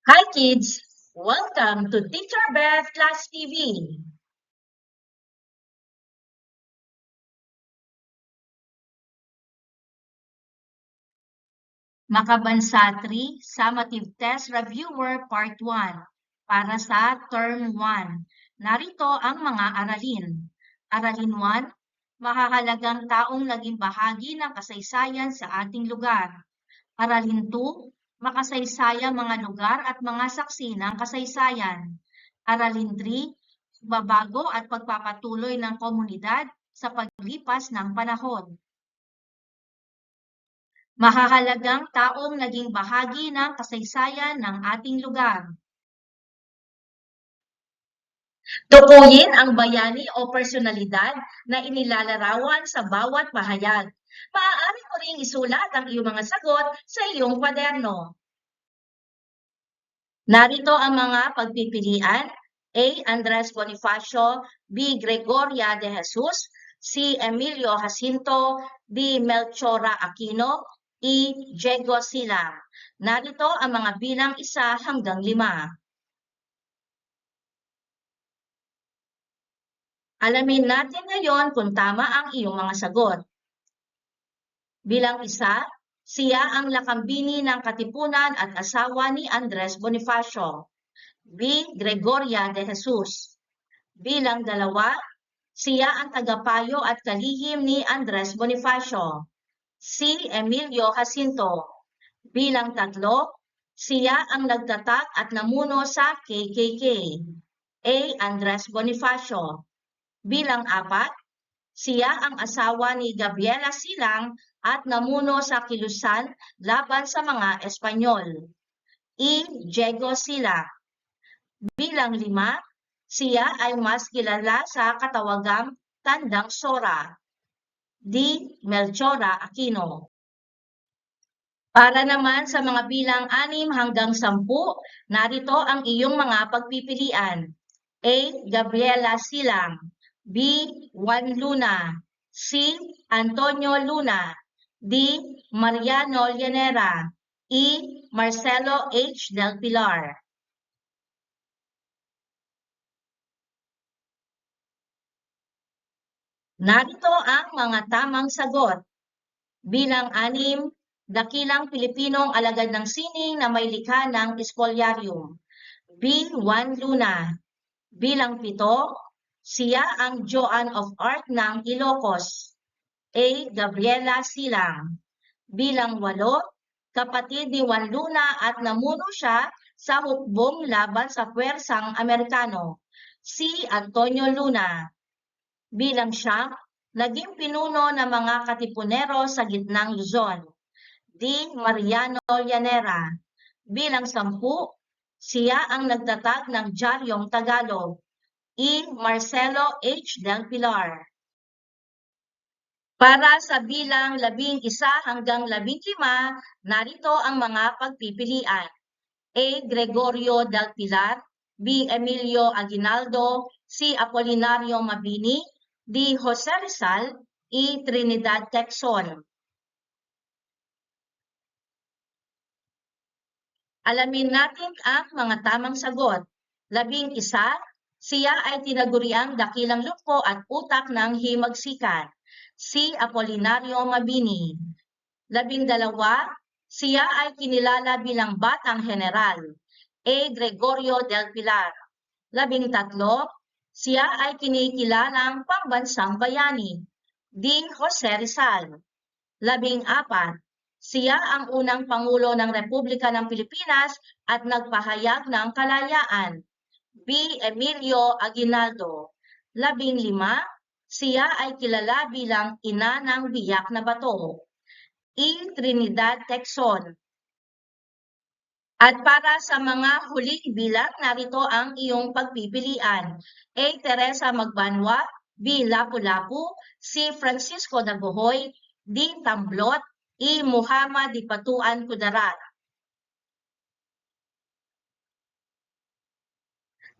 Hi kids! Welcome to Teacher Beth Class TV. Makabansa 3 Summative Test Reviewer Part 1 para sa Term 1. Narito ang mga aralin. Aralin 1, mahahalagang taong naging bahagi ng kasaysayan sa ating lugar. Aralin 2, makasaysayang mga lugar at mga saksi ng kasaysayan. Aralin 3, babago at pagpapatuloy ng komunidad sa paglipas ng panahon. Mahahalagang taong naging bahagi ng kasaysayan ng ating lugar. Tukuyin ang bayani o personalidad na inilalarawan sa bawat pahayag. Maaari mo ring isulat ang iyong mga sagot sa iyong kwaderno. Narito ang mga pagpipilian: A. Andres Bonifacio, B. Gregoria de Jesus, C. Emilio Jacinto, D. Melchora Aquino, E. Diego Silang. Narito ang mga bilang 1 hanggang 5. Alamin natin ngayon kung tama ang iyong mga sagot. Bilang 1, siya ang lakambini ng Katipunan at asawa ni Andres Bonifacio. B. Gregoria de Jesus. Bilang 2, siya ang tagapayo at kalihim ni Andres Bonifacio. C. Emilio Jacinto. Bilang 3, siya ang nagtatag at namuno sa KKK. A. Andres Bonifacio. Bilang 4, siya ang asawa ni Gabriela Silang at namuno sa kilusan laban sa mga Espanyol. E. Diego Silang. Bilang 5, siya ay mas kilala sa katawagang Tandang Sora. D. Melchora Aquino. Para naman sa mga bilang 6 hanggang 10, narito ang iyong mga pagpipilian. A. Gabriela Silang. B. Juan Luna. C. Antonio Luna. D. Mariano Llanera. E. Marcelo H. Del Pilar. Narito ang mga tamang sagot. Bilang 6, dakilang Pilipinong alagad ng sining na may likha ng Spoliarium. B. Juan Luna. Bilang 7, siya ang Joan of Arc ng Ilocos. A. Gabriela Silang. Bilang 8, kapatid ni Juan Luna at namuno siya sa hukbong laban sa Pwersang Amerikano. C. Antonio Luna. Bilang 9, naging pinuno ng mga Katipunero sa gitnang Luzon. D. Mariano Llanera. Bilang 10, siya ang nagtatag ng Diaryong Tagalog. E. Marcelo H. Del Pilar. Para sa bilang 11 hanggang 15, narito ang mga pagpipilian. A. Gregorio Del Pilar, B. Emilio Aguinaldo, C. Apolinario Mabini, D. Jose Rizal, E. Trinidad Tecson. Alamin natin ang mga tamang sagot. 11, siya ay tinaguriang dakilang lupko at utak ng himagsikan. C. Apolinario Mabini. 12, siya ay kinilala bilang batang general. A. Gregorio Del Pilar. 13, siya ay kinikilalang pambansang bayani. D. Jose Rizal. 14, siya ang unang Pangulo ng Republika ng Pilipinas at nagpahayag ng kalayaan. B. Emilio Aguinaldo. 15, siya ay kilala bilang ina ng biyak na bato. E. Trinidad Tecson. At para sa mga huling bilang, narito ang iyong pagpipilian. A. Teresa Magbanwa, B. Lapu-Lapu, C. Francisco Dagohoy, D. Tamblot, E. Muhammad Dipatuan Kudarat.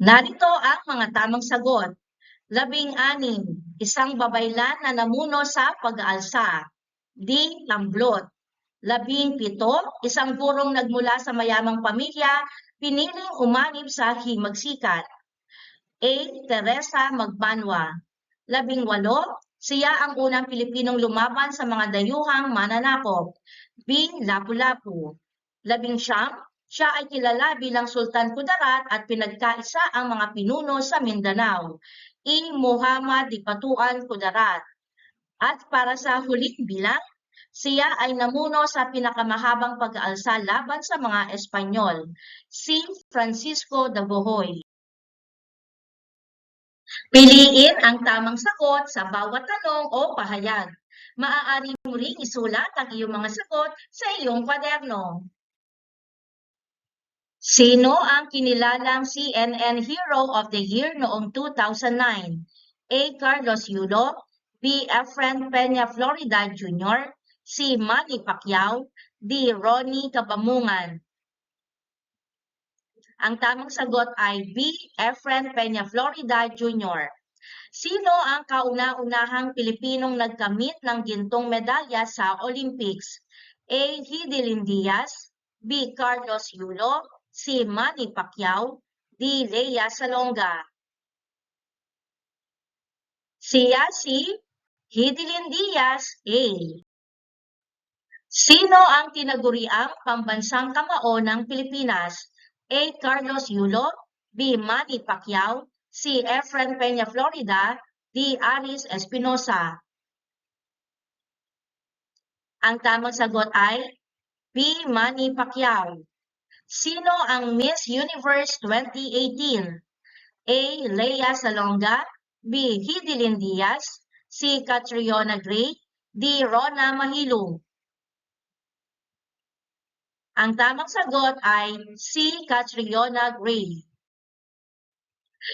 Narito ang mga tamang sagot. 16, isang babaylan na namuno sa pag-aalsa. D. Tamblot. 17, isang burong nagmula sa mayamang pamilya piniling umanib sa himagsikat. A. Teresa Magbanwa. 18. Siya ang unang Pilipinong lumaban sa mga dayuhang mananakop. B. Lapu-Lapu. 19. Siya ay kilala bilang Sultan Kudarat at pinagkaisa ang mga pinuno sa Mindanao. E. Muhammad Dipatuan Kudarat. At para sa huling bilang, siya ay namuno sa pinakamahabang pag-aalsa laban sa mga Espanyol. Si Francisco de Bohol. Piliin ang tamang sagot sa bawat tanong o pahayag. Maaari mo ring isulat ang iyong mga sagot sa iyong kwaderno. Sino ang kinilalang CNN Hero of the Year noong 2009? A. Carlos Yulo, B. Efren Peña Florida Jr., C. Manny Pacquiao, D. Ronnie Capamungan. Ang tamang sagot ay B. Efren Peña Florida Jr. Sino ang kauna-unahang Pilipinong nagkamit ng gintong medalya sa Olympics? A. Hidilyn Diaz, B. Carlos Yulo, C. Manny Pacquiao, D. Lea Salonga. Siya si Hidilyn Diaz, A. Sino ang tinaguriang pambansang kamao ng Pilipinas? A. Carlos Yulo, B. Manny Pacquiao, C. Efren Peña Florida, D. Aris Espinosa. Ang tamang sagot ay B. Manny Pacquiao. Sino ang Miss Universe 2018? A. Lea Salonga, B. Hidilyn Diaz, C. Catriona Gray, D. Rona Mahilong. Ang tamang sagot ay C. Catriona Gray.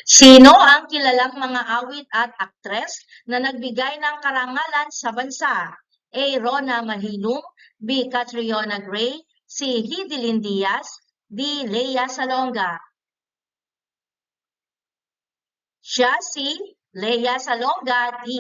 Sino ang kilalang mga awit at aktres na nagbigay ng karangalan sa bansa? A. Rona Mahilong, B. Catriona Gray, C. Hidilyn Diaz, D. Lea Salonga. Siya si Lea Salonga, D.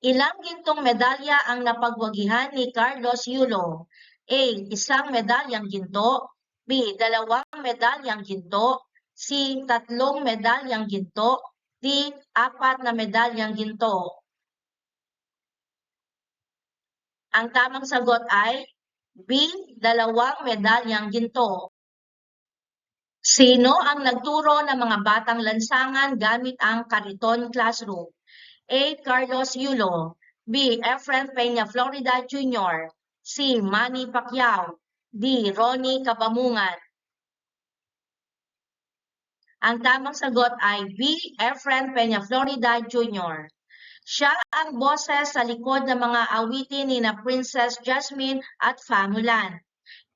Ilang gintong medalya ang napagwagihan ni Carlos Yulo? A. Isang medalyang ginto, B. Dalawang medalyang ginto, C. Tatlong medalyang ginto, D. Apat na medalyang ginto. Ang tamang sagot ay B. Dalawang medalyang ginto. Sino ang nagturo ng mga batang lansangan gamit ang Kariton Classroom? A. Carlos Yulo, B. Efren Peña Florida Jr., C. Manny Pacquiao, D. Ronnie Capamungan. Ang tamang sagot ay B. Efren Peña Florida Jr. Siya ang boses sa likod ng mga awitin ni na Princess Jasmine at Famulan.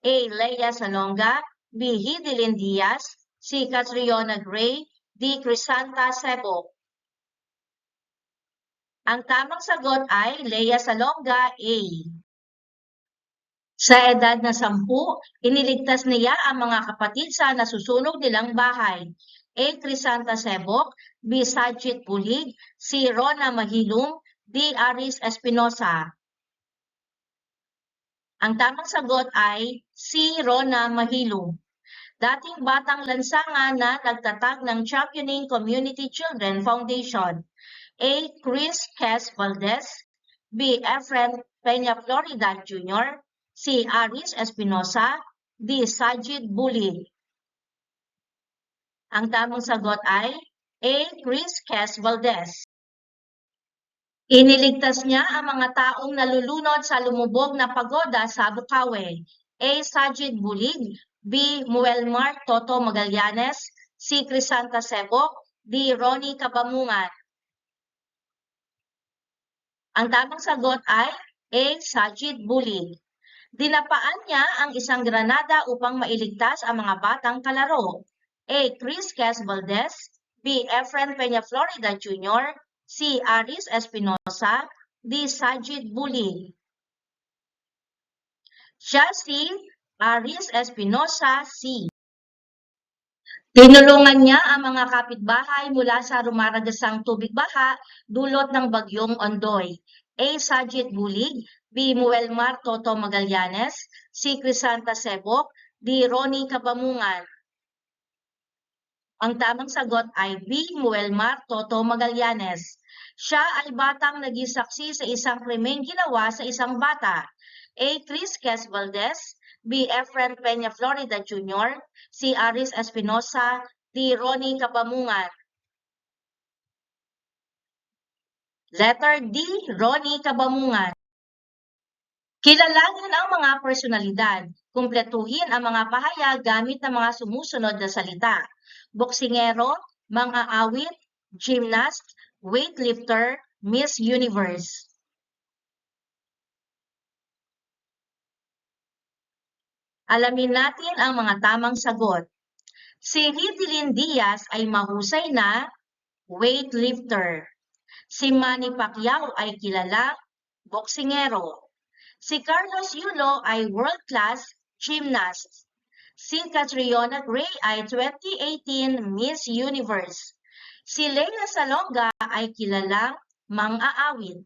A. Lea Salonga, B. Hidilyn Diaz, C. Catriona Gray, D. Crisanta Sebo. Ang tamang sagot ay Lea Salonga, A. Sa edad na 10, iniligtas niya ang mga kapatid sa nasusunog nilang bahay. A. Crisanta Sebok, B. Sajid Pulig, C. Rona Mahilong, D. Aris Espinosa. Ang tamang sagot ay C. Rona Mahilong. Dating batang lansangan na nagtatag ng Championing Community Children Foundation. A. Chris Kes Valdez, B. Efren Peña Florida Jr., C. Aris Espinosa, D. Sajid Bulig. Ang tamang sagot ay A. Chris Kes Valdez. Iniligtas niya ang mga taong nalulunod sa lumubog na pagoda sa Bukawi. A. Sajid Bulig, B. Muelmar Toto Magallanes, C. Crisanta Sebok, D. Ronnie Capamungan. Ang tamang sagot ay A. Sajid Bulig. Dinapaan niya ang isang granada upang mailigtas ang mga batang kalaro. A. Chris Kes Valdez, B. Efren Peña Florida Jr., C. Aris Espinosa, D. Sajid Bulig. Siya si Aris Espinosa, C. Tinulungan niya ang mga kapitbahay mula sa rumaragasang tubig baha dulot ng bagyong Ondoy. A. Sajid Bulig, B. Muelmar Toto Magallanes, C. Crisanta Sebok, D. Ronnie Capamungan. Ang tamang sagot ay B. Muelmar Toto Magallanes. Siya ay batang naging saksi sa isang krimeng ginawa sa isang bata. A. Chris Quez Valdez, B. Efren Peña Florida Jr., C. Aris Espinosa, D. Ronnie Kapamungan. Letter D. Ronnie Kabamungan. Kilalanin ang mga personalidad. Kumpletuhin ang mga pahayag gamit ng mga sumusunod na salita. Boksingero, mang-aawit, gymnast, weightlifter, Miss Universe. Alamin natin ang mga tamang sagot. Si Ridlyn Diaz ay mahusay na weightlifter. Si Manny Pacquiao ay kilalang boksingero. Si Carlos Yulo ay world-class gymnast. Si Catriona Gray ay 2018 Miss Universe. Si Lea Salonga ay kilalang mang-aawit.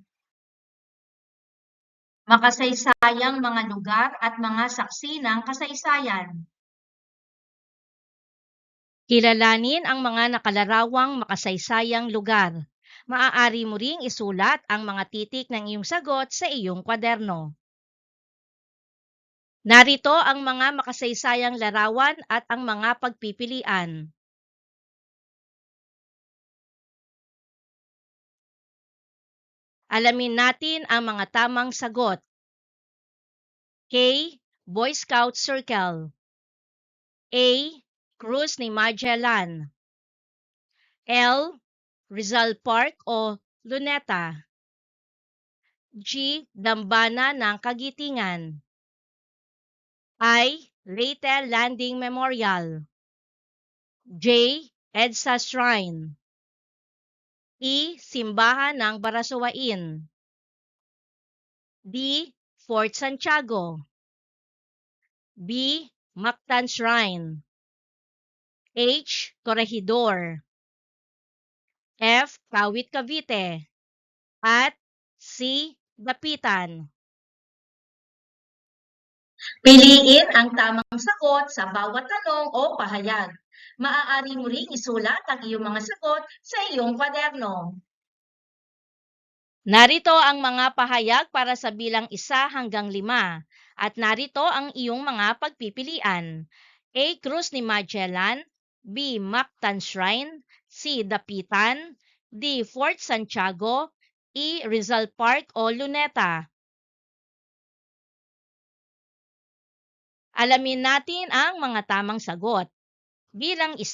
Makasaysayang mga lugar at mga saksi ng kasaysayan. Kilalanin ang mga nakalarawang makasaysayang lugar. Maaari mo ring isulat ang mga titik ng iyong sagot sa iyong kwaderno. Narito ang mga makasaysayang larawan at ang mga pagpipilian. Alamin natin ang mga tamang sagot. K. Boy Scout Circle. A. Cruz ni Magellan. L. Rizal Park o Luneta. G. Dambana ng Kagitingan. I. Leyte Landing Memorial. J. EDSA Shrine. E. Simbahan ng Barasuwain. D. Fort Santiago. B. Mactan Shrine. H. Corregidor. F. Kawit Cavite. At C. Dapitan. Piliin ang tamang sagot sa bawat tanong o pahayag. Maaari mo ring isulat ang iyong mga sagot sa iyong kwaderno. Narito ang mga pahayag para sa bilang 1 hanggang 5 at narito ang iyong mga pagpipilian. A. Cruz ni Magellan, B. Mactan Shrine, C. Dapitan, D. Fort Santiago, E. Rizal Park o Luneta. Alamin natin ang mga tamang sagot. Bilang 1,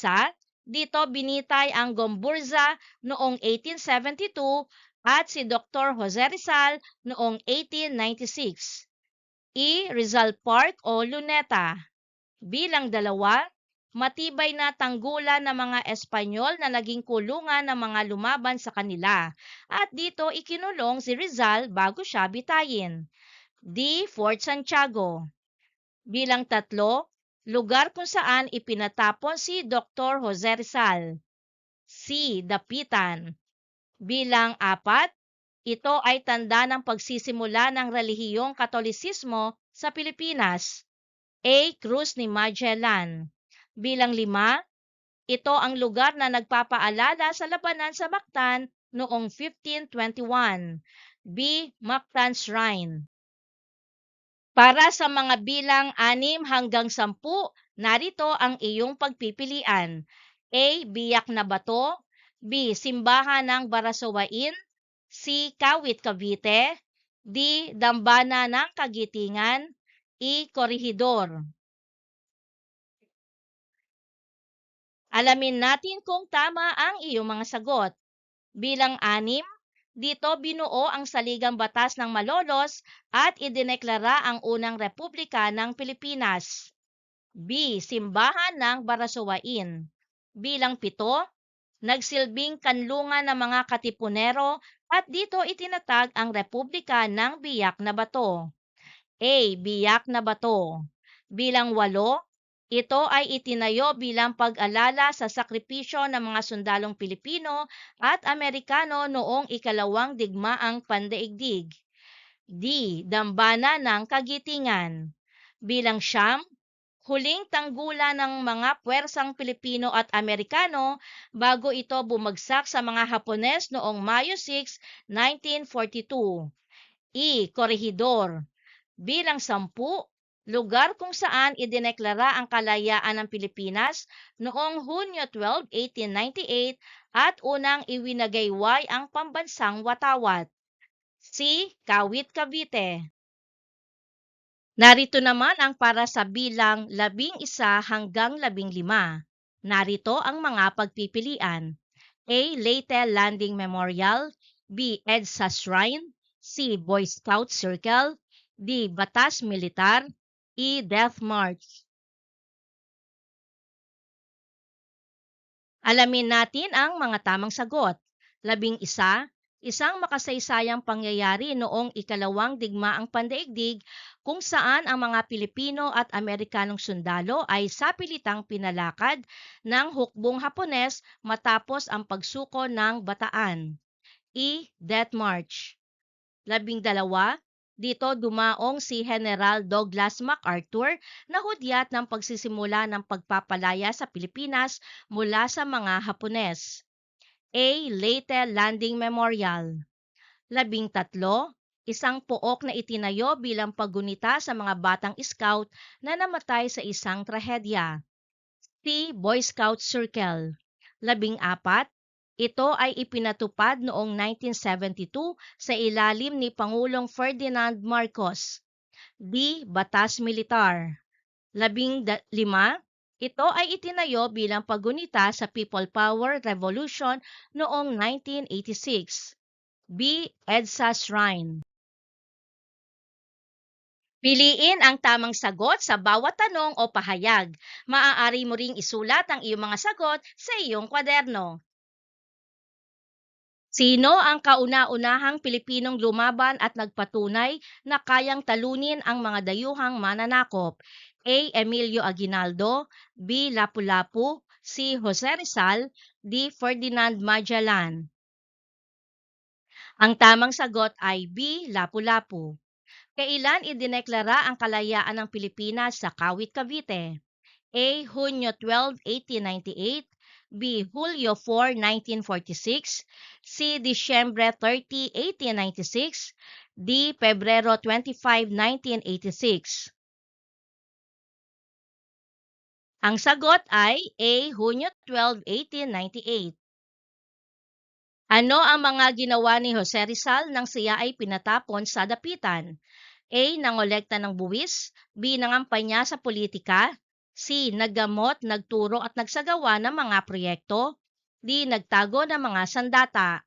dito binitay ang Gomburza noong 1872 at si Dr. Jose Rizal noong 1896. E. Rizal Park o Luneta. Bilang 2, matibay na tanggulan ng mga Espanyol na naging kulungan ng mga lumaban sa kanila at dito ikinulong si Rizal bago siya bitayin. D. Fort Santiago. Bilang 3, lugar kung saan ipinatapon si Dr. Jose Rizal. C. Dapitan. Bilang 4, ito ay tanda ng pagsisimula ng relihiyong Katolisismo sa Pilipinas. A. Cruz ni Magellan. Bilang 5, ito ang lugar na nagpapaalala sa labanan sa Mactan noong 1521. B. Mactan Shrine. Para sa mga bilang 6 hanggang 10, narito ang iyong pagpipilian. A. Biyak na Bato. B. Simbahan ng Barasuwain. C. Kawit Cavite. D. Dambana ng Kagitingan. E. Corregidor. Alamin natin kung tama ang iyong mga sagot. Bilang 6, dito binuo ang Saligang Batas ng Malolos at idineklara ang unang Republika ng Pilipinas. B. Simbahan ng Barasuwain. Bilang 7, nagsilbing kanlungan ng mga Katipunero at dito itinatag ang Republika ng Biak na Bato. A. Biak na Bato. Bilang 8, ito ay itinayo bilang pag-alala sa sakripisyo ng mga sundalong Pilipino at Amerikano noong ikalawang digmaang pandaigdig. D. Dambana ng Kagitingan. Bilang 9, Huling tanggulan ng mga puwersang Pilipino at Amerikano bago ito bumagsak sa mga Hapones noong Mayo 6, 1942. Corregidor. Bilang 10, lugar kung saan idineklara ang kalayaan ng Pilipinas noong Hunyo 12, 1898 at unang iwinagayway ang pambansang watawat. Kawit Cavite. Narito naman ang para sa bilang 11 hanggang 15. Narito ang mga pagpipilian. A. Leyte Landing Memorial. B. EDSA Shrine. C. Boy Scout Circle. D. Batas Militar. E. Death March. Alamin natin ang mga tamang sagot. 11. Isang makasaysayang pangyayari noong ikalawang digmaang pandaigdig kung saan ang mga Pilipino at Amerikanong sundalo ay sapilitang pinalakad ng hukbong Hapones matapos ang pagsuko ng Bataan. Death March. 12. Dito dumaong si General Douglas MacArthur na hudyat ng pagsisimula ng pagpapalaya sa Pilipinas mula sa mga Hapones. A. Leyte Landing Memorial. 13. Isang pook na itinayo bilang paggunita sa mga batang scout na namatay sa isang trahedya. C. Boy Scout Circle. 14. Ito ay ipinatupad noong 1972 sa ilalim ni Pangulong Ferdinand Marcos. D. Batas Militar. 15. Ito ay itinayo bilang paggunita sa People Power Revolution noong 1986. B. EDSA Shrine. Piliin ang tamang sagot sa bawat tanong o pahayag. Maaari mo ring isulat ang iyong mga sagot sa iyong kwaderno. Sino ang kauna-unahang Pilipinong lumaban at nagpatunay na kayang talunin ang mga dayuhang mananakop? A. Emilio Aguinaldo. B. Lapu-Lapu. C. Jose Rizal. D. Ferdinand Magellan. Ang tamang sagot ay B. Lapu-Lapu. Kailan idineklara ang kalayaan ng Pilipinas sa Kawit Cavite? A. Hunyo 12, 1898. B. Hulyo 4, 1946. C. Disyembre 30, 1896. D. Pebrero 25, 1986. Ang sagot ay A. Hunyo 12, 1898. Ano ang mga ginawa ni Jose Rizal nang siya ay pinatapon sa dapitan? A. Nangolekta ng buwis. B. Nangampanya sa politika. C. Naggamot, nagturo at nagsagawa ng mga proyekto. D. Nagtago ng mga sandata.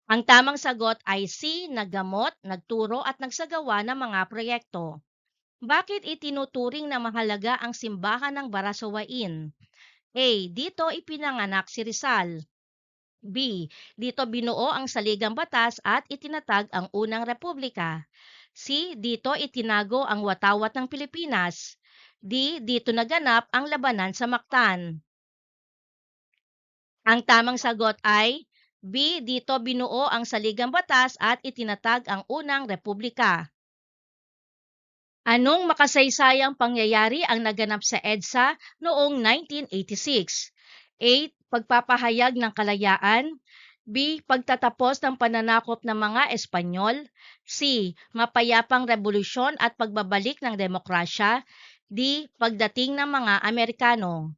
Ang tamang sagot ay C. Naggamot, nagturo at nagsagawa ng mga proyekto. Bakit itinuturing na mahalaga ang simbahan ng Barasowain? A. Dito ipinanganak si Rizal. B. Dito binuo ang saligang batas at itinatag ang unang republika. C. Dito itinago ang watawat ng Pilipinas. D. Dito naganap ang labanan sa Mactan. Ang tamang sagot ay B. Dito binuo ang saligang batas at itinatag ang unang republika. Anong makasaysayang pangyayari ang naganap sa EDSA noong 1986? A. Pagpapahayag ng kalayaan. B. Pagtatapos ng pananakop ng mga Espanyol. C. Mapayapang revolusyon at pagbabalik ng demokrasya. D. Pagdating ng mga Amerikano.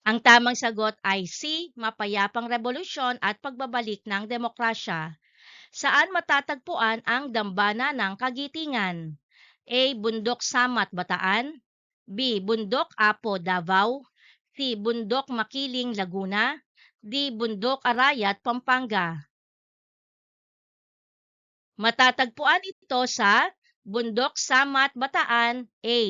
Ang tamang sagot ay C. Mapayapang revolusyon at pagbabalik ng demokrasya. Saan matatagpuan ang dambana ng Kagitingan? A. Bundok Samat, Bataan. B. Bundok Apo, Davao. C. Bundok Makiling, Laguna. D. Bundok Arayat, Pampanga. Matatagpuan ito sa Bundok Samat, Bataan, A.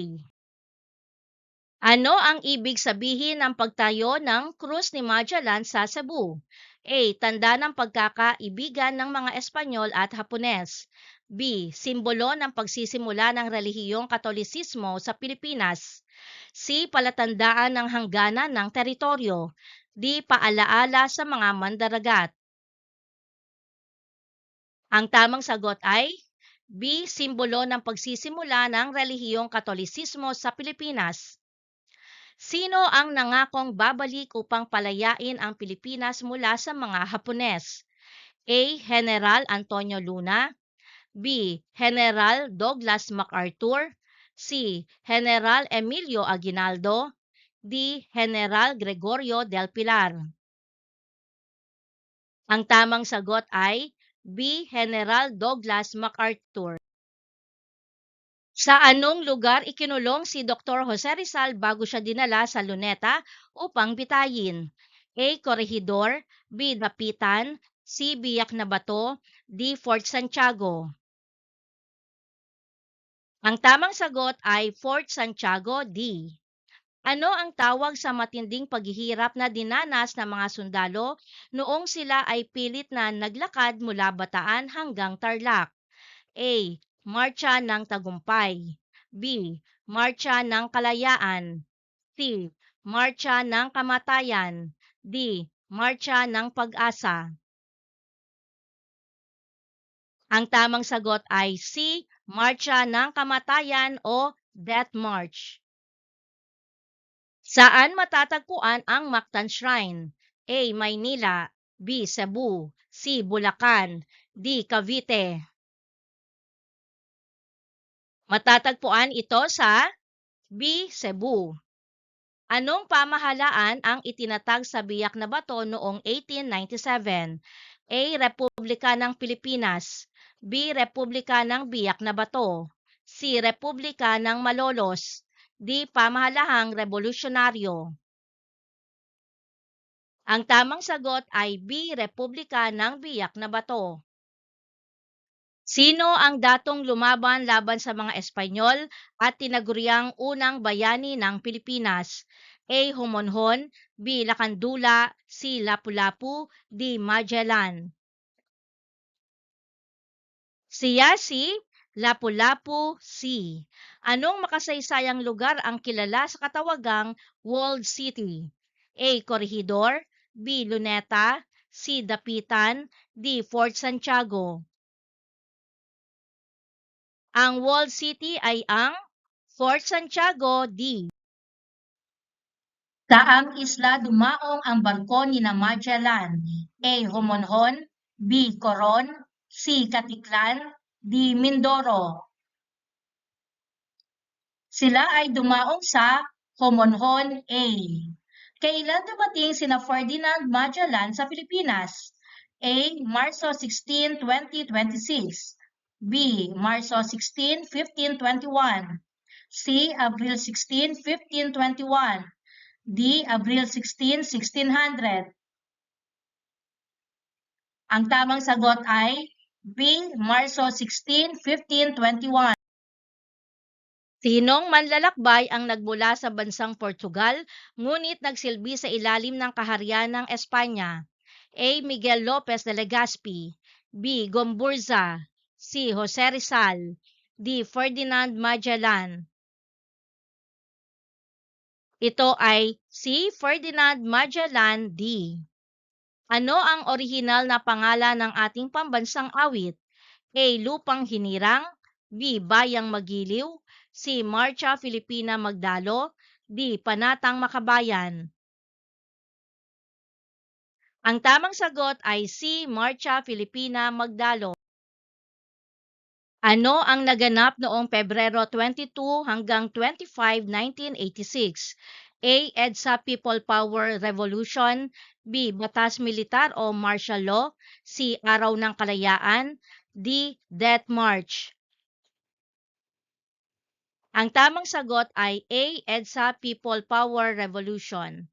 Ano ang ibig sabihin ng pagtayo ng Krus ni Magellan sa Cebu? A. Tanda ng pagkakaibigan ng mga Espanyol at Hapones. B. Simbolo ng pagsisimula ng relihiyong Katolisismo sa Pilipinas. C. Palatandaan ng hangganan ng teritoryo. D. Paalaala sa mga mandaragat. Ang tamang sagot ay B. Simbolo ng pagsisimula ng relihiyong Katolisismo sa Pilipinas. Sino ang nangakong babalik upang palayain ang Pilipinas mula sa mga Hapones? A. General Antonio Luna. B. General Douglas MacArthur. C. General Emilio Aguinaldo. D. General Gregorio del Pilar. Ang tamang sagot ay B. General Douglas MacArthur. Sa anong lugar ikinulong si Dr. Jose Rizal bago siya dinala sa Luneta upang bitayin? A. Corregidor. B. Dapitan. C. Biak na Bato. D. Fort Santiago. Ang tamang sagot ay Fort Santiago D. Ano ang tawag sa matinding paghihirap na dinanas ng mga sundalo noong sila ay pilit na naglakad mula Bataan hanggang Tarlac? A. Marcha ng Tagumpay. B. Marcha ng Kalayaan. C. Marcha ng Kamatayan. D. Marcha ng Pag-asa. Ang tamang sagot ay C. Marcha ng Kamatayan o Death March. Saan matatagpuan ang Mactan Shrine? A. Maynila. B. Cebu. C. Bulacan. D. Cavite. Matatagpuan ito sa B. Cebu. Anong pamahalaan ang itinatag sa Biak na Bato noong 1897? A. Republika ng Pilipinas. B. Republika ng Biak na Bato. C. Republika ng Malolos. D. Pamahalahang Revolusyonaryo. Ang tamang sagot ay B. Republika ng Biak na Bato. Sino ang datong lumaban laban sa mga Espanyol at tinaguriang unang bayani ng Pilipinas? A. Homonhon. B. Lacandula. C. Lapu-Lapu. D. Magellan. Siya si Lapu-Lapu C. Anong makasaysayang lugar ang kilala sa katawagang Walled City? A. Corregidor. B. Luneta. C. Dapitan. D. Fort Santiago. Ang walled city ay ang Fort Santiago D. Saang isla dumaong ang barko ni na Magellan? A. Homonhon. B. Coron. C. Caticlan. D. Mindoro. Sila ay dumaong sa Homonhon A. Kailan dumating sina Ferdinand Magellan sa Pilipinas? A. Marso 16, 2026. B. Marso 16, 1521. C. Abril 16, 1521. D. Abril 16, 1600. Ang tamang sagot ay B. Marso 16, 1521. Sinong manlalakbay ang nagmula sa bansang Portugal ngunit nagsilbi sa ilalim ng kaharian ng Espanya? A. Miguel Lopez de Legazpi. B. Gomburza. C. Jose Rizal. D. Ferdinand Magellan. Ito ay si Ferdinand Magellan D. Ano ang orihinal na pangalan ng ating pambansang awit? A. Lupang Hinirang. B. Bayang Magiliw. C. Marcha Filipina Magdalo. D. Panatang Makabayan. Ang tamang sagot ay C. Marcha Filipina Magdalo. Ano ang naganap noong Pebrero 22 hanggang 25, 1986? A. EDSA People Power Revolution. B. Batas Militar o Martial Law. C. Araw ng Kalayaan. D. Death March. Ang tamang sagot ay A. EDSA People Power Revolution.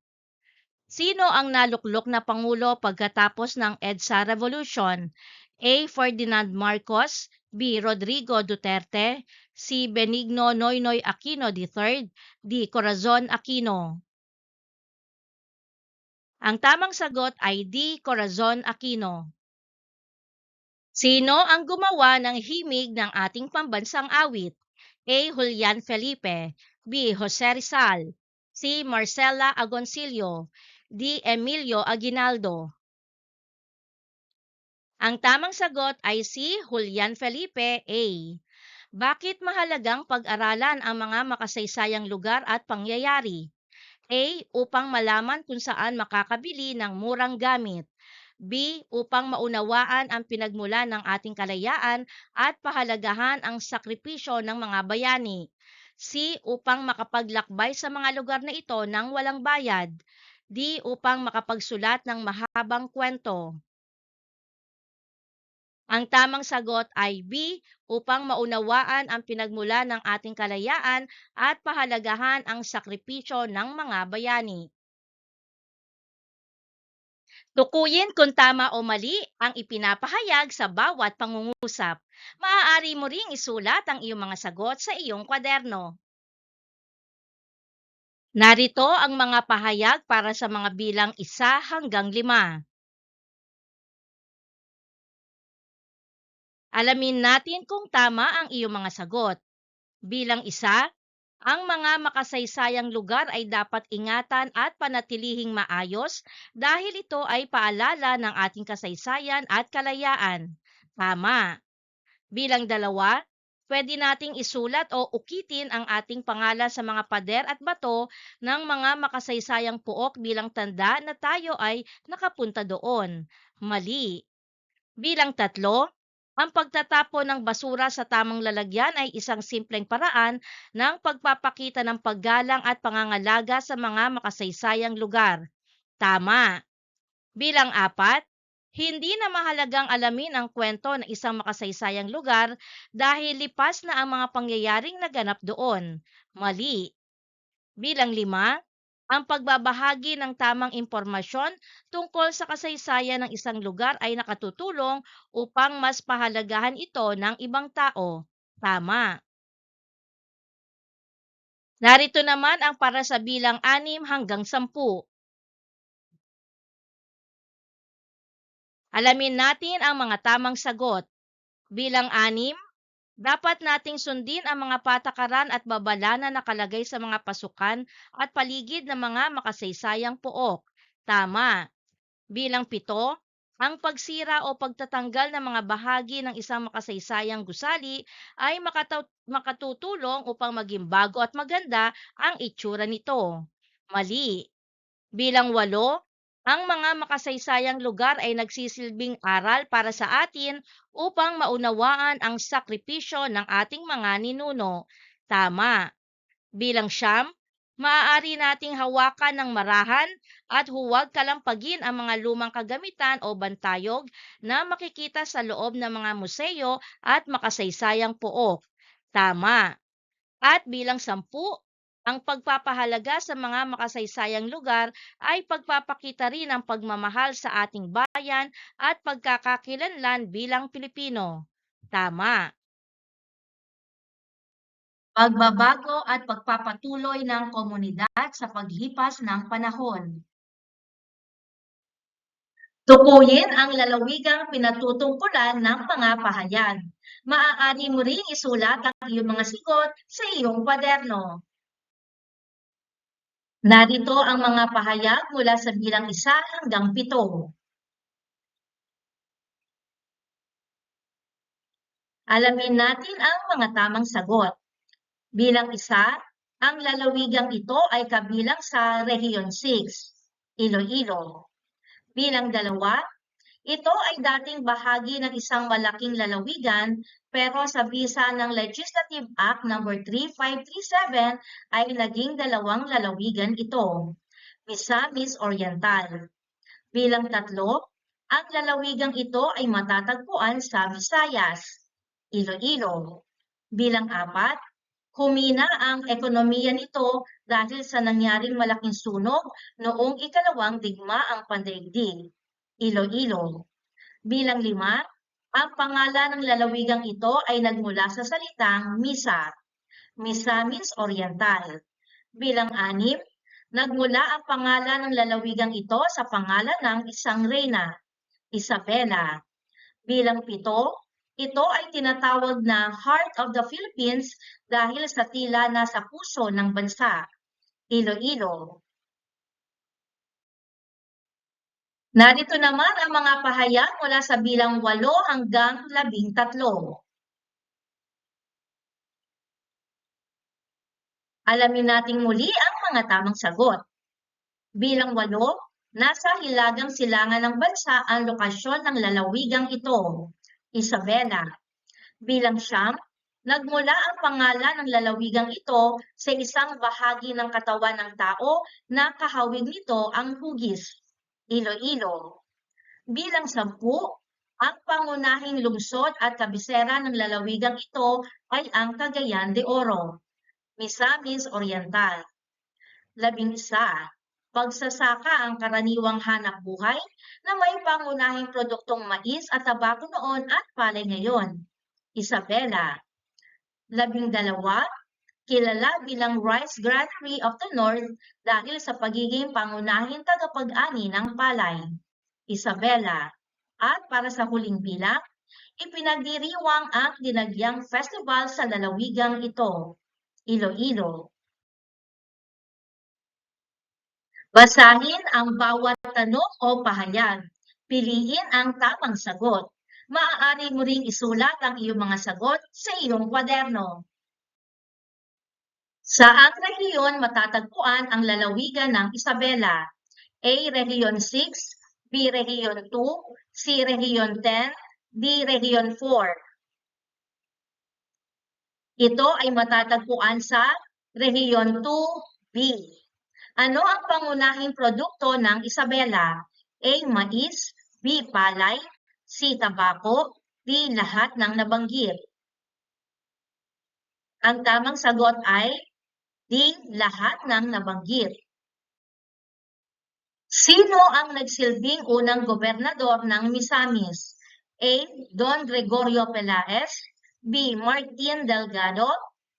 Sino ang naluklok na pangulo pagkatapos ng EDSA Revolution? A. Ferdinand Marcos. B. Rodrigo Duterte. C. Benigno Noynoy Aquino III. D. Corazon Aquino. Ang tamang sagot ay D. Corazon Aquino. Sino ang gumawa ng himig ng ating pambansang awit? A. Julian Felipe. B. Jose Rizal. C. Marcela Agoncillo. D. Emilio Aguinaldo. Ang tamang sagot ay si Julian Felipe A. Bakit mahalagang pag-aralan ang mga makasaysayang lugar at pangyayari? A. Upang malaman kung saan makakabili ng murang gamit. B. Upang maunawaan ang pinagmulan ng ating kalayaan at pahalagahan ang sakripisyo ng mga bayani. C. Upang makapaglakbay sa mga lugar na ito nang walang bayad. D. Upang makapagsulat ng mahabang kwento. Ang tamang sagot ay B. Upang maunawaan ang pinagmulan ng ating kalayaan at pahalagahan ang sakripisyo ng mga bayani. Tukuyin kung tama o mali ang ipinapahayag sa bawat pangungusap. Maaari mo ring isulat ang iyong mga sagot sa iyong kwaderno. Narito ang mga pahayag para sa mga bilang 1 hanggang 5. Alamin natin kung tama ang iyong mga sagot. Bilang 1, ang mga makasaysayang lugar ay dapat ingatan at panatilihing maayos dahil ito ay paalala ng ating kasaysayan at kalayaan. Tama. Bilang 2, pwede nating isulat o ukitin ang ating pangalan sa mga pader at bato ng mga makasaysayang puok bilang tanda na tayo ay nakapunta doon. Mali. Bilang 3, ang pagtatapon ng basura sa tamang lalagyan ay isang simpleng paraan ng pagpapakita ng paggalang at pangangalaga sa mga makasaysayang lugar. Tama. Bilang 4, hindi na mahalagang alamin ang kwento ng isang makasaysayang lugar dahil lipas na ang mga pangyayaring naganap doon. Mali. Bilang 5, ang pagbabahagi ng tamang impormasyon tungkol sa kasaysayan ng isang lugar ay nakatutulong upang mas pahalagahan ito ng ibang tao. Tama. Narito naman ang para sa bilang 6 hanggang 10. Alamin natin ang mga tamang sagot. Bilang 6, dapat nating sundin ang mga patakaran at babala na nakalagay sa mga pasukan at paligid ng mga makasaysayang pook. Tama. Bilang 7, ang pagsira o pagtatanggal ng mga bahagi ng isang makasaysayang gusali ay makatutulong upang maging bago at maganda ang itsura nito. Mali. Bilang 8, ang mga makasaysayang lugar ay nagsisilbing aral para sa atin upang maunawaan ang sakripisyo ng ating mga ninuno. Tama. Bilang 9, maaari nating hawakan ng marahan at huwag kalampagin ang mga lumang kagamitan o bantayog na makikita sa loob ng mga museo at makasaysayang pook. Tama. At bilang 10, ang pagpapahalaga sa mga makasaysayang lugar ay pagpapakita rin ng pagmamahal sa ating bayan at pagkakakilanlan bilang Pilipino. Tama. Pagbabago at pagpapatuloy ng komunidad sa paglipas ng panahon. Tukuyin ang lalawigang pinatutungkulan ng mga pahayag. Maaari mo ring isulat ang iyong mga sigot sa iyong kwaderno. Narito ang mga pahayag mula sa bilang 1 hanggang 7. Alamin natin ang mga tamang sagot. Bilang 1, ang lalawigang ito ay kabilang sa Region 6, Iloilo. Bilang 2, ito ay dating bahagi ng isang malaking lalawigan pero sa bisa ng Legislative Act No. 3537 ay naging 2 lalawigan ito, Misamis Oriental. Bilang 3, ang lalawigang ito ay matatagpuan sa Visayas, Iloilo. Bilang 4, humina ang ekonomiya nito dahil sa nangyaring malaking sunog noong ikalawang digmaang pandaigdig, Iloilo. Bilang 5, ang pangalan ng lalawigang ito ay nagmula sa salitang Misa. Misa means Oriental. Bilang 6, nagmula ang pangalan ng lalawigang ito sa pangalan ng isang reyna, Isabela. Bilang 7, ito ay tinatawag na Heart of the Philippines dahil sa tila nasa puso ng bansa, Iloilo. Narito naman ang mga pahayag mula sa bilang 8 hanggang 13. Alamin nating muli ang mga tamang sagot. Bilang 8, nasa hilagang silangan ng bansa ang lokasyon ng lalawigang ito. Isabela. Bilang 9, nagmula ang pangalan ng lalawigang ito sa isang bahagi ng katawan ng tao na kahawig nito ang hugis. Iloilo. Bilang 10, ang pangunahing lungsod at kabisera ng lalawigang ito ay ang Cagayan de Oro, Misamis Oriental. 11, pagsasaka ang karaniwang hanap buhay na may pangunahing produktong mais at tabako noon at palay ngayon. Isabela. 12, kilala bilang Rice Granary of the North dahil sa pagiging pangunahing tagapag-ani ng palay. Isabela. At para sa huling bilang, ipinagdiriwang ang Dinagyang Festival sa lalawigang ito. Iloilo. Basahin ang bawat tanong o pahayag. Piliin ang tamang sagot. Maaari mo ring isulat ang iyong mga sagot sa iyong kwaderno. Saang rehiyon matatagpuan ang lalawigan ng Isabela? A. Rehiyon 6, B. Rehiyon 2, C. Rehiyon 10, D. Rehiyon 4. Ito ay matatagpuan sa Rehiyon 2B. Ano ang pangunahing produkto ng Isabela? A. Mais, B. Palay, C. Tabako, D. Lahat ng nabanggit. Ang tamang sagot ay D. Lahat ng nabanggit. Sino ang nagsilbing unang gobernador ng Misamis? A. Don Gregorio Pelaez, B. Martin Delgado,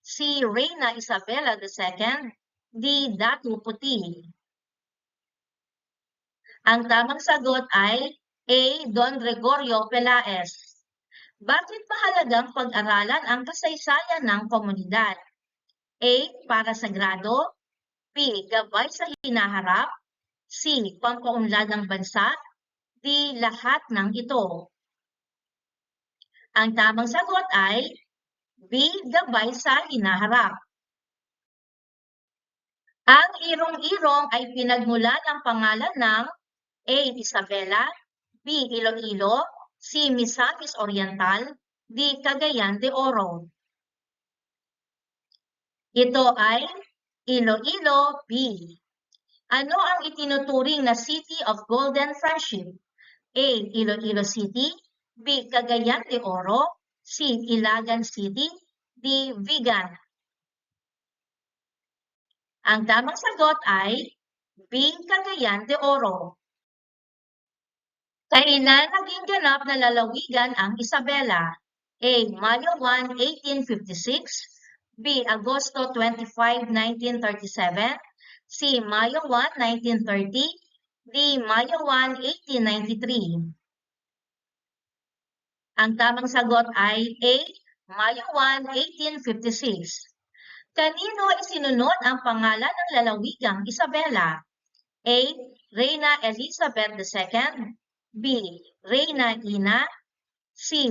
C. Reyna Isabela II, D. Datu Puti. Ang tamang sagot ay A. Don Gregorio Pelaez. Bakit mahalagang pag-aralan ang kasaysayan ng komunidad? A. Para sa grado, B. Gabay sa hinaharap, C. Pampaunlad ng bansa, D. Lahat ng ito. Ang tamang sagot ay B. Gabay sa hinaharap. Ang Irong-Irong ay pinagmulan ng pangalan ng A. Isabela, B. Iloilo, C. Misamis Oriental, D. Cagayan de Oro. Ito ay Iloilo B. Ano ang itinuturing na City of Golden Friendship? A. Iloilo City, B. Cagayan de Oro, C. Ilagan City, D. Vigan. Ang tamang sagot ay B. Cagayan de Oro. Kailan naging ganap na lalawigan ang Isabela? A. Mayo 1, 1856, B. Agosto 25, 1937, C. Mayo 1, 1930, D. Mayo 1, 1893. Ang tamang sagot ay A. Mayo 1, 1856. Kanino isinunod ang pangalan ng lalawigang Isabela? A. Reyna Elizabeth II, B. Reyna Ina, C.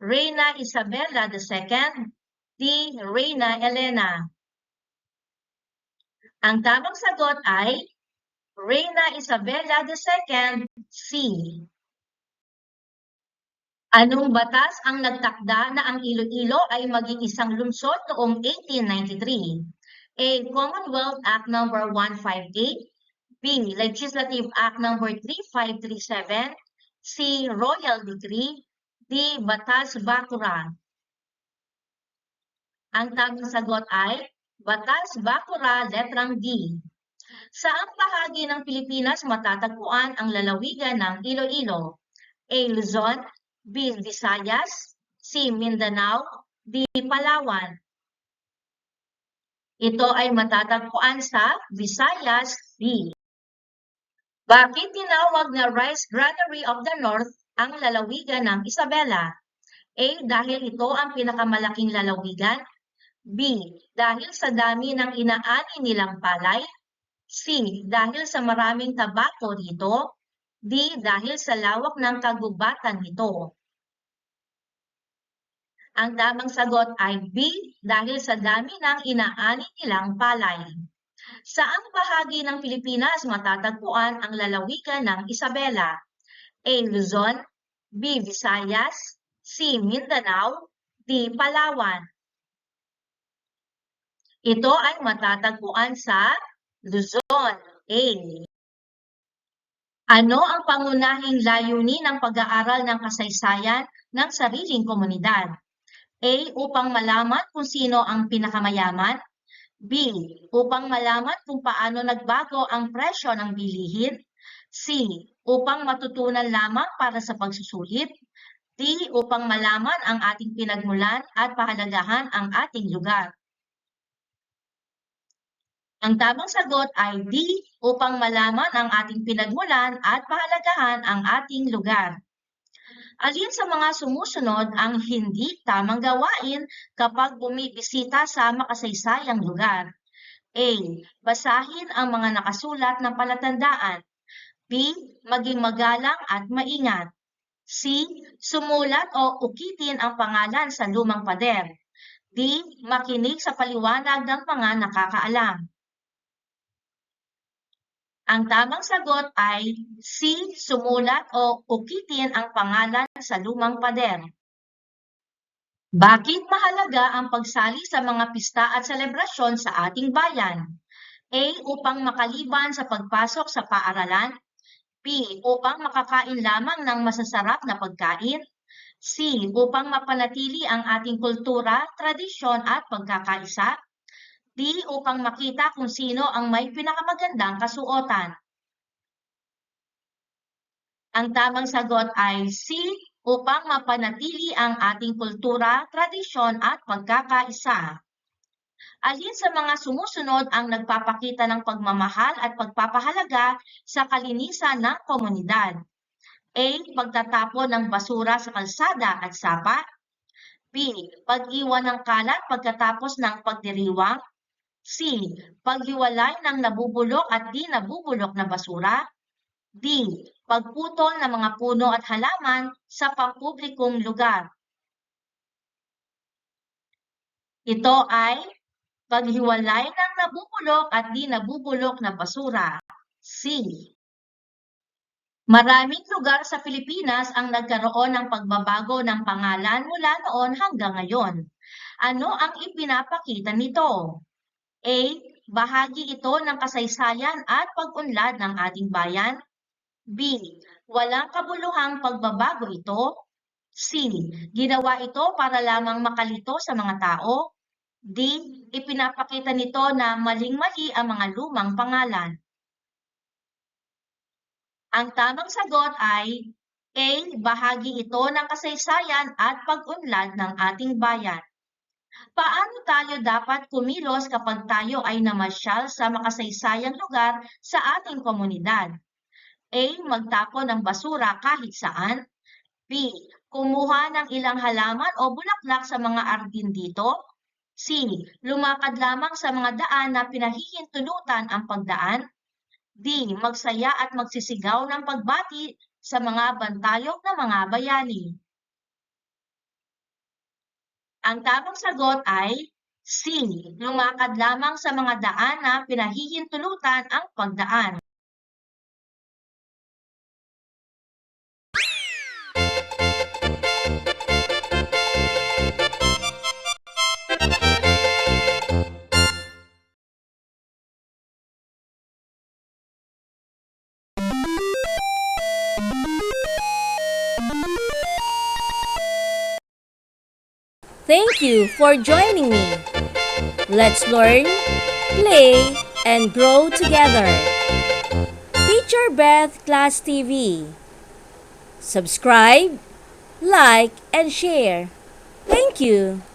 Reyna Isabela II, D. Reyna Elena. Ang tamang sagot ay Reyna Isabela II, C. Anong batas ang nagtakda na ang Iloilo ay maging isang lungsod noong 1893? A. Commonwealth Act No. 158, B. Legislative Act No. 3537, C. Royal Decree, D. Batas Bakura. Ang tamang sagot ay Batas Bakura, letrang D. Saang bahagi ng Pilipinas matatagpuan ang lalawigan ng Iloilo? A. Luzon, B. Visayas, C. Mindanao, D. Palawan. Ito ay matatagpuan sa Visayas B. Bakit tinawag na Rice Granary of the North ang lalawigan ng Isabela? A. Dahil ito ang pinakamalaking lalawigan, B. Dahil sa dami ng inaani nilang palay, C. Dahil sa maraming tabako rito, D. Dahil sa lawak ng kagubatan nito. Ang tamang sagot ay B. Dahil sa dami ng inaani nilang palay. Saang bahagi ng Pilipinas matatagpuan ang lalawigan ng Isabela? A. Luzon, B. Visayas, C. Mindanao, D. Palawan. Ito ay matatagpuan sa Luzon. A. Ano ang pangunahing layunin ng pag-aaral ng kasaysayan ng sariling komunidad? A. Upang malaman kung sino ang pinakamayaman. B. Upang malaman kung paano nagbago ang presyo ng bilihin. C. Upang matutunan lamang para sa pagsusulit. D. Upang malaman ang ating pinagmulan at pahalagahan ang ating lugar. Ang tamang sagot ay D. Upang malaman ang ating pinagmulan at pahalagahan ang ating lugar. Alin sa mga sumusunod ang hindi tamang gawain kapag bumibisita sa makasaysayang lugar? A. Basahin ang mga nakasulat na palatandaan. B. Maging magalang at maingat. C. Sumulat o ukitin ang pangalan sa lumang pader. D. Makinig sa paliwanag ng mga nakakaalam. Ang tamang sagot ay C. Sumulat o ukitin ang pangalan sa lumang pader. Bakit mahalaga ang pagsali sa mga pista at selebrasyon sa ating bayan? A. Upang makaliban sa pagpasok sa paaralan. B. Upang makakain lamang ng masasarap na pagkain. C. Upang mapanatili ang ating kultura, tradisyon at pagkakaisa. D. Upang makita kung sino ang may pinakamagandang kasuotan. Ang tamang sagot ay C. Upang mapanatili ang ating kultura, tradisyon at pagkakaisa. Alin sa mga sumusunod ang nagpapakita ng pagmamahal at pagpapahalaga sa kalinisan ng komunidad? A. Pagtatapon ng basura sa kalsada at sapa. B. Pag-iwan ng kalat pagkatapos ng pagdiriwang. C. Paghiwalay ng nabubulok at di nabubulok na basura. D. Pagputol ng mga puno at halaman sa pampublikong lugar. Ito ay paghiwalay ng nabubulok at di nabubulok na basura. C. Maraming lugar sa Pilipinas ang nagkaroon ng pagbabago ng pangalan mula noon hanggang ngayon. Ano ang ipinapakita nito? A. Bahagi ito ng kasaysayan at pag-unlad ng ating bayan. B. Walang kabuluhang pagbabago ito. C. Ginawa ito para lamang makalito sa mga tao. D. Ipinapakita nito na maling-mali ang mga lumang pangalan. Ang tamang sagot ay A. Bahagi ito ng kasaysayan at pag-unlad ng ating bayan. Paano tayo dapat kumilos kapag tayo ay namasyal sa makasaysayang lugar sa ating komunidad? A. Magtapon ng basura kahit saan. B. Kumuha ng ilang halaman o bulaklak sa mga ardin dito. C. Lumakad lamang sa mga daan na pinahihintulutan ang pagdaan. D. Magsaya at magsisigaw ng pagbati sa mga bantayog na mga bayani. Ang tamang sagot ay C. Lumakad lamang sa mga daan na pinahihintulutan ang pagdaan. Thank you for joining me. Let's learn, play, and grow together. Teacher Beth Class TV. Subscribe, like, and share. Thank you.